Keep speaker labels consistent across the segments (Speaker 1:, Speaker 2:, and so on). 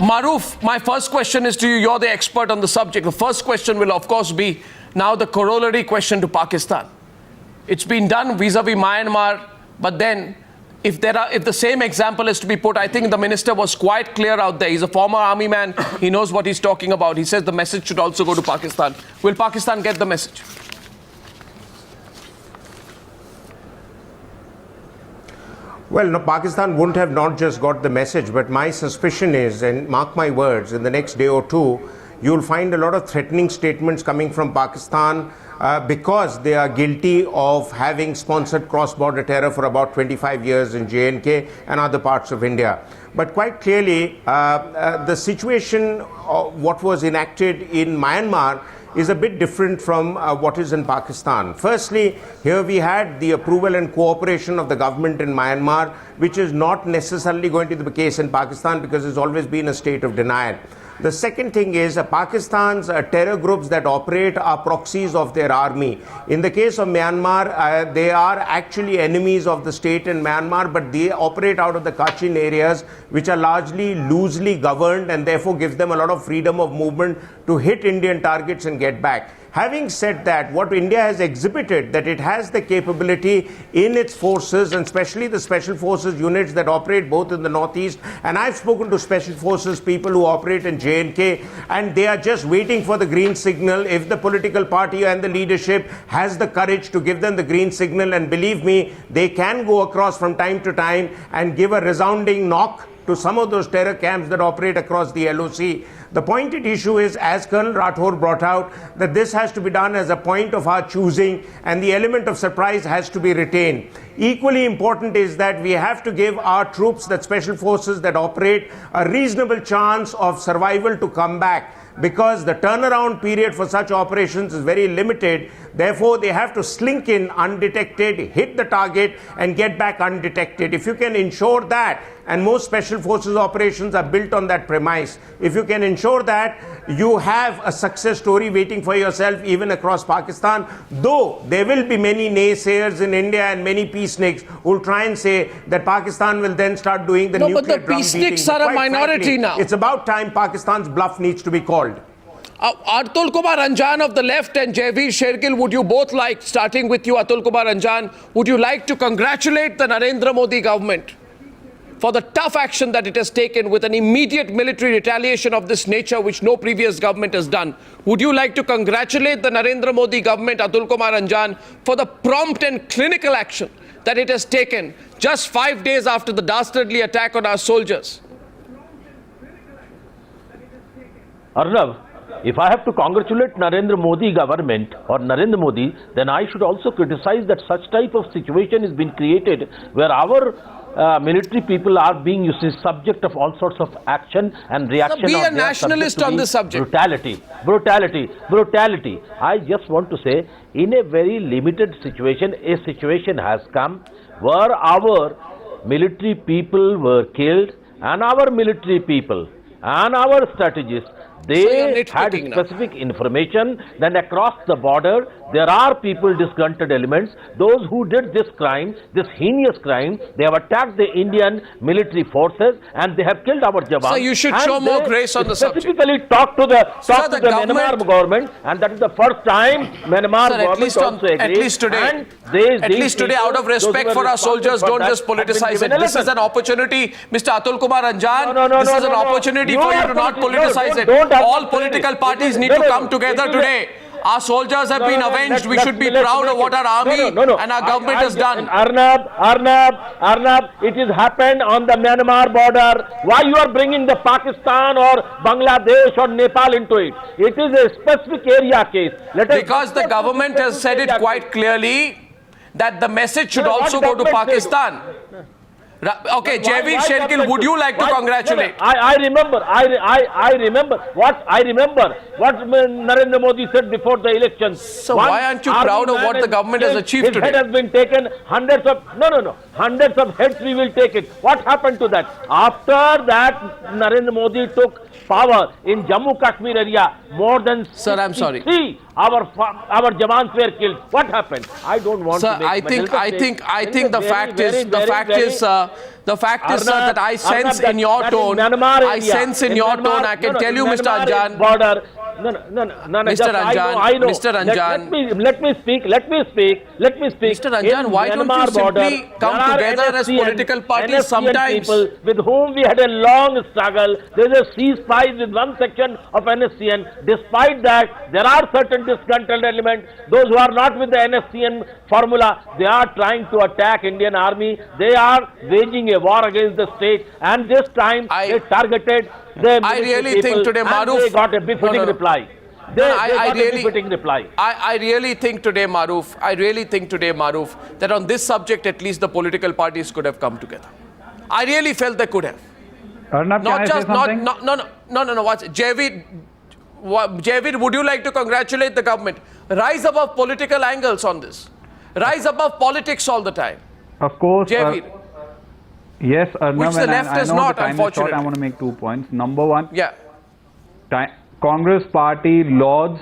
Speaker 1: Maruf, my first question is to you. You're the expert on the subject. The first question will, of course, be now the corollary question to Pakistan. It's been done vis-a-vis Myanmar, but then if the same example is to be put, I think the minister was quite clear out there. He's a former army man. He knows what he's talking about. He says the message should also go to Pakistan. Will Pakistan get the message?
Speaker 2: Well, no, Pakistan wouldn't have not just got the message, but my suspicion is, and mark my words, in the next day or two, you'll find a lot of threatening statements coming from Pakistan because they are guilty of having sponsored cross-border terror for about 25 years in J&K and other parts of India. But quite clearly, the situation, what was enacted in Myanmar, is a bit different from what is in Pakistan. Firstly, here we had the approval and cooperation of the government in Myanmar, which is not necessarily going to be the case in Pakistan because it's always been a state of denial. The second thing is Pakistan's terror groups that operate are proxies of their army. In the case of Myanmar, they are actually enemies of the state in Myanmar, but they operate out of the Kachin areas, which are largely loosely governed and therefore gives them a lot of freedom of movement to hit Indian targets and get back. Having said that, what India has exhibited, that it has the capability in its forces, and especially the special forces units that operate both in the northeast, and I've spoken to special forces people who operate in J&K, and they are just waiting for the green signal. If the political party and the leadership has the courage to give them the green signal, and believe me, they can go across from time to time and give a resounding knock to some of those terror camps that operate across the LOC. The pointed issue is, as Colonel Rathore brought out, that this has to be done as a point of our choosing and the element of surprise has to be retained. Equally important is that we have to give our troops, the special forces that operate, a reasonable chance of survival to come back, because the turnaround period for such operations is very limited. Therefore, they have to slink in undetected, hit the target and get back undetected. If you can ensure that, and most special forces operations are built on that premise, if you can ensure that, you have a success story waiting for yourself even across Pakistan. Though there will be many naysayers in India and many peaceniks who will try and say that Pakistan will then start doing the nuclear drum beating.
Speaker 1: But the peaceniks are a minority now.
Speaker 2: It's about time Pakistan's bluff needs to be called.
Speaker 1: Atul Kumar Anjan of the left and Jaiveer Shergill, would you both like, starting with you, Atul Kumar Anjan, would you like to congratulate the Narendra Modi government for the tough action that it has taken with an immediate military retaliation of this nature, which no previous government has done? Would you like to congratulate the Narendra Modi government, Atul Kumar Anjan, for the prompt and clinical action that it has taken just 5 days after the dastardly attack on our soldiers?
Speaker 3: Arnav, if I have to congratulate Narendra Modi government or Narendra Modi, then I should also criticize that such type of situation has been created where our military people are being subject of all sorts of action and reaction.
Speaker 1: So be a nationalist on this subject.
Speaker 3: Brutality. I just want to say, in a very limited situation, a situation has come where our military people were killed, and our military people and our strategists, they had specific information. Then across the border, there are people, disgruntled elements, those who did this crime, this heinous crime. They have attacked the Indian military forces and they have killed our jawans.
Speaker 1: So you should show more grace on the subject.
Speaker 3: Specifically talk to the Myanmar government, and that is the first time Myanmar government also agreed.
Speaker 1: At least today, out of respect for our soldiers, don't just politicize it. This is an opportunity, Mr. Atul Kumar Anjan. This is an opportunity for you to not politicize it. All political parties need to come together today. Our soldiers have been avenged. We should be proud of what our army and our government has done.
Speaker 3: Arnab, it has happened on the Myanmar border. Why you are bringing the Pakistan or Bangladesh or Nepal into it? It is a specific area case.
Speaker 1: Because the government has said it quite clearly that the message should also go to Pakistan. Okay, Jaiveer Shergill, would you like to congratulate?
Speaker 3: I remember what Narendra Modi said before the election.
Speaker 1: So why aren't you proud of what the government has achieved today?
Speaker 3: His head has been taken, hundreds of heads we will take it. What happened to that? After that, Narendra Modi took power in Jammu Kashmir area, more than
Speaker 1: Sir, I'm sorry.
Speaker 3: our Jawans were killed. What happened? I don't want
Speaker 1: Sir,
Speaker 3: to make
Speaker 1: I think the fact is, sir, that I sense in your tone, I can tell you, Mr. Anjan,
Speaker 3: border. No,
Speaker 1: Mr. Anjan,
Speaker 3: I know.
Speaker 1: Mr. Anjan.
Speaker 3: Let me speak.
Speaker 1: Mr. Anjan, why don't you simply come together as political parties sometimes?
Speaker 3: People with whom we had a long struggle. There is a ceasefire with one section of NSCN. Despite that, there are certain disgruntled elements. Those who are not with the NSCN formula, they are trying to attack Indian Army. They are waging a war against the state. And this time, they targeted the
Speaker 1: I really
Speaker 3: people
Speaker 1: think today,
Speaker 3: and
Speaker 1: Maruf,
Speaker 3: they got a befitting reply.
Speaker 1: I really think today, Maruf, that on this subject, at least the political parties could have come together. I really felt they could have.
Speaker 4: Arnab,
Speaker 1: Not
Speaker 4: can
Speaker 1: just,
Speaker 4: I say
Speaker 1: not, no, what's Jaiveer, would you like to congratulate the government? Rise above political angles on this. Rise above politics all the time.
Speaker 4: Of course.
Speaker 1: Jaiveer.
Speaker 4: Yes, Arnab,
Speaker 1: Which the left
Speaker 4: I
Speaker 1: is
Speaker 4: know
Speaker 1: not,
Speaker 4: the time is short.
Speaker 1: unfortunately.
Speaker 4: I want to make 2 points. Number one,
Speaker 1: Yeah.
Speaker 4: Congress party lauds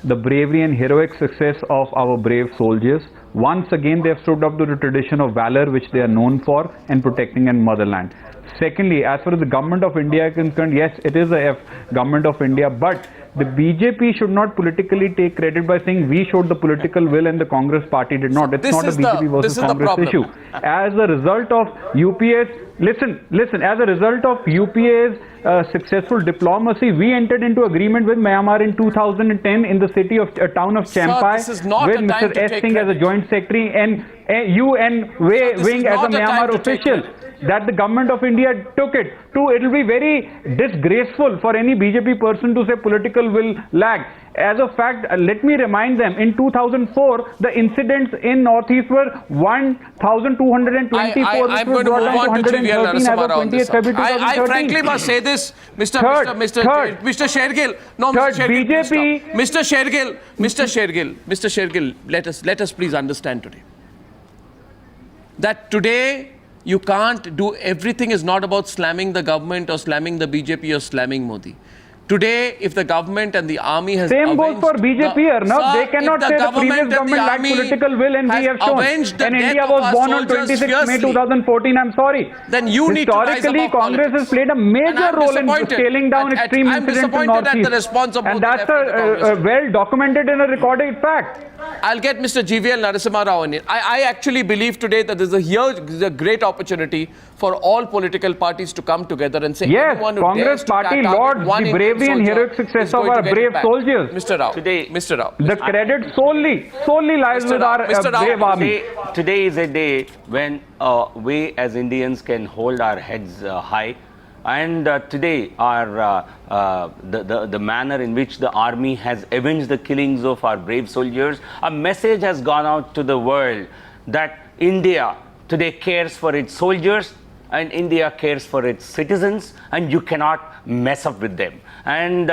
Speaker 4: the bravery and heroic success of our brave soldiers. Once again, they have stood up to the tradition of valor which they are known for and protecting and motherland. Secondly, as far as the government of India is concerned, yes, it is a government of India, but the BJP should not politically take credit by saying we showed the political will and the Congress party did not. It's not a BJP versus Congress issue. As a result of UPA's, listen, as a result of UPA's successful diplomacy, we entered into agreement with Myanmar in 2010 in the town of Champai with Mr. S. Singh as a joint secretary and UN Wing as a Myanmar official. That the government of India took it to. It will be very disgraceful for any BJP person to say political will lag. As a fact, let me remind them, in 2004, the incidents in Northeast were 1,224.
Speaker 1: I'm going to move on to Jaiveer Narasimha on this. I frankly must say this, Mr. Shergill. No, Mr. Shergill, let us please understand today. That today, you can't do, everything is not about slamming the government or slamming the BJP or slamming Modi. Today, if the government and the army has
Speaker 4: same goes for BJP, Arnab. They cannot say the previous government lacked political will and we have shown. And India was born on 26 May 2014, I'm sorry.
Speaker 1: Then you need to rise above
Speaker 4: historically, Congress has played a major role in scaling down extreme incidents in Northeast. And that's well documented in a recorded fact.
Speaker 1: I'll get Mr. Jaiveer Narasimha Rao in. I actually believe today that there's a great opportunity for all political parties to come together and say,
Speaker 4: yes, Congress party lauds the bravery and heroic success of our brave soldiers.
Speaker 1: Mr. Rao.
Speaker 4: The credit solely lies with our brave army.
Speaker 5: Today is a day when we as Indians can hold our heads high. And today, the manner in which the army has avenged the killings of our brave soldiers, a message has gone out to the world that India today cares for its soldiers and India cares for its citizens, and you cannot mess up with them. And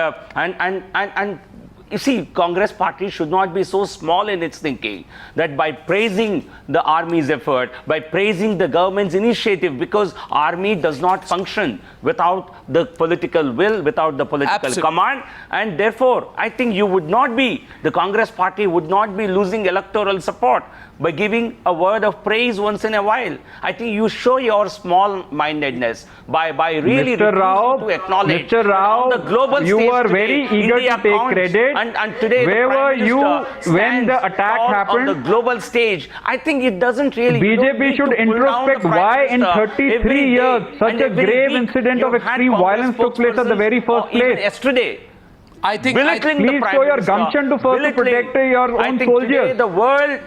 Speaker 5: you see, Congress party should not be so small in its thinking that by praising the army's effort, by praising the government's initiative, because army does not function without the political will, without the political command, and therefore I think the Congress party would not be losing electoral support by giving a word of praise once in a while. I think you show your small-mindedness by really refusing to acknowledge
Speaker 4: Mr. Rao,
Speaker 5: the global
Speaker 4: you
Speaker 5: stage
Speaker 4: were
Speaker 5: today,
Speaker 4: very eager
Speaker 5: India
Speaker 4: to take
Speaker 5: counts,
Speaker 4: credit.
Speaker 5: And today
Speaker 4: where were you when the attack happened?
Speaker 5: On the global stage, I think it doesn't really.
Speaker 4: BJP should introspect why in 33 years such a grave incident of extreme violence took place at the very first place.
Speaker 5: Even yesterday.
Speaker 4: Please show your gumption to first protect your own soldiers.
Speaker 5: Today the world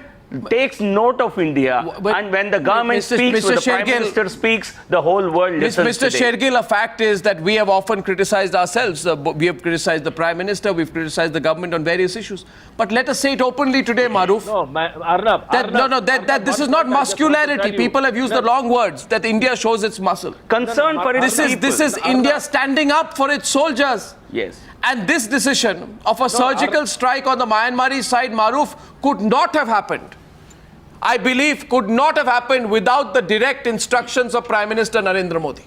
Speaker 5: takes note of India, and when the government speaks, when the Prime Minister speaks, the whole world listens.
Speaker 1: Mr. Shergill, a fact is that we have often criticized ourselves. We have criticized the Prime Minister, we've criticized the government on various issues. But let us say it openly today, Maruf.
Speaker 3: Arnab,
Speaker 1: this is not muscularity. People have used the wrong words, that India shows its muscle.
Speaker 5: Concern for its people.
Speaker 1: This is India standing up for its soldiers.
Speaker 5: Yes.
Speaker 1: And this decision of a surgical strike on the Myanmari side, Maruf, could not have happened. I believe could not have happened without the direct instructions of Prime Minister Narendra Modi.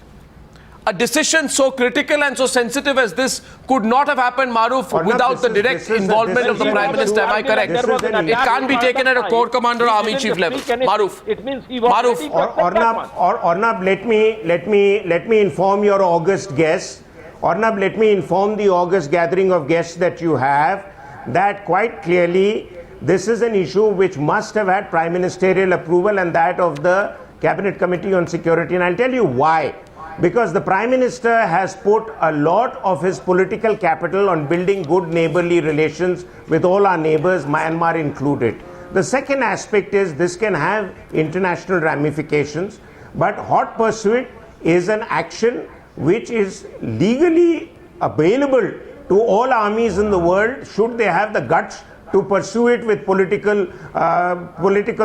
Speaker 1: a decision so critical and so sensitive as this could not have happened, Maruf,
Speaker 2: Arnab,
Speaker 1: without the
Speaker 2: this is-
Speaker 1: direct
Speaker 2: this is-
Speaker 1: involvement
Speaker 2: this
Speaker 1: of the
Speaker 2: is-
Speaker 1: Prime Minister. Am I correct?
Speaker 2: This is an-
Speaker 1: It can't be taken at a Corps Commander or Army Chief level. Maruf.
Speaker 3: It means he was
Speaker 1: Maruf.
Speaker 3: ready to accept that one.
Speaker 2: Arnab, let me inform your August guests. Arnab, let me inform the August gathering of guests that you have that quite clearly this is an issue which must have had Prime Ministerial approval and that of the Cabinet Committee on Security. And I'll tell you why. Because the Prime Minister has put a lot of his political capital on building good neighborly relations with all our neighbors, Myanmar included. The second aspect is this can have international ramifications, but hot pursuit is an action which is legally available to all armies in the world should they have the guts to pursue it with political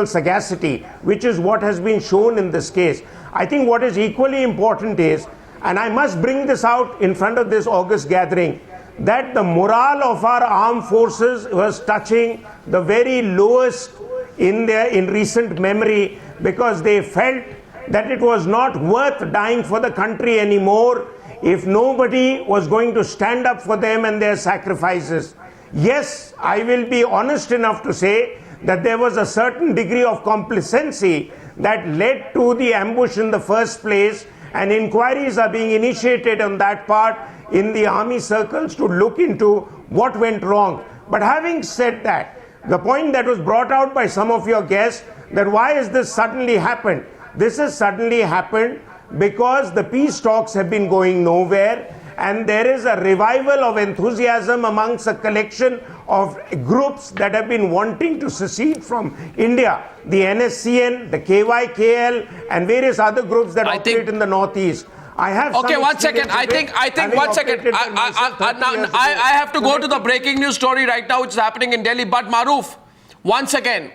Speaker 2: sagacity, which is what has been shown in this case. I think what is equally important is, and I must bring this out in front of this August gathering, that the morale of our armed forces was touching the very lowest in recent memory, because they felt that it was not worth dying for the country anymore if nobody was going to stand up for them and their sacrifices. Yes, I will be honest enough to say that there was a certain degree of complacency that led to the ambush in the first place, and inquiries are being initiated on that part in the army circles to look into what went wrong. But having said that, the point that was brought out by some of your guests, that why has this suddenly happened? This has suddenly happened because the peace talks have been going nowhere, and there is a revival of enthusiasm amongst a collection of groups that have been wanting to secede from India. The NSCN, the KYKL, and various other groups that operate in the northeast. I have
Speaker 1: Okay,
Speaker 2: some
Speaker 1: 1 second.
Speaker 2: experience
Speaker 1: I
Speaker 2: with
Speaker 1: think
Speaker 2: having
Speaker 1: 1 second.
Speaker 2: operated for myself 30 years ago.
Speaker 1: I have to go to the breaking news story right now, which is happening in Delhi. But Maruf, once again,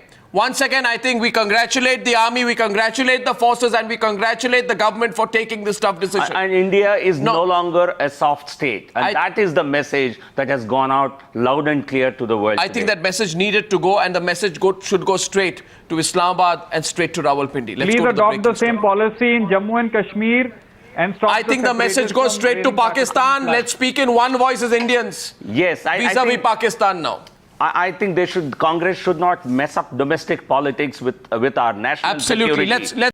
Speaker 1: I think we congratulate the army, we congratulate the forces, and we congratulate the government for taking this tough decision.
Speaker 5: And India is no longer a soft state. And that is the message that has gone out loud and clear to the world
Speaker 1: I think that message needed to go, and the message should go straight to Islamabad and straight to Rawalpindi. Let's
Speaker 4: Please
Speaker 1: go to
Speaker 4: adopt the
Speaker 1: breaking
Speaker 4: same
Speaker 1: story.
Speaker 4: policy in Jammu and Kashmir and stop
Speaker 1: I think the message goes straight to Pakistan. Let's speak in one voice as Indians.
Speaker 5: Yes, I
Speaker 1: Vis-a-vis
Speaker 5: think,
Speaker 1: Pakistan now.
Speaker 5: I think Congress should not mess up domestic politics with our national
Speaker 1: Absolutely.
Speaker 5: security.
Speaker 1: Let's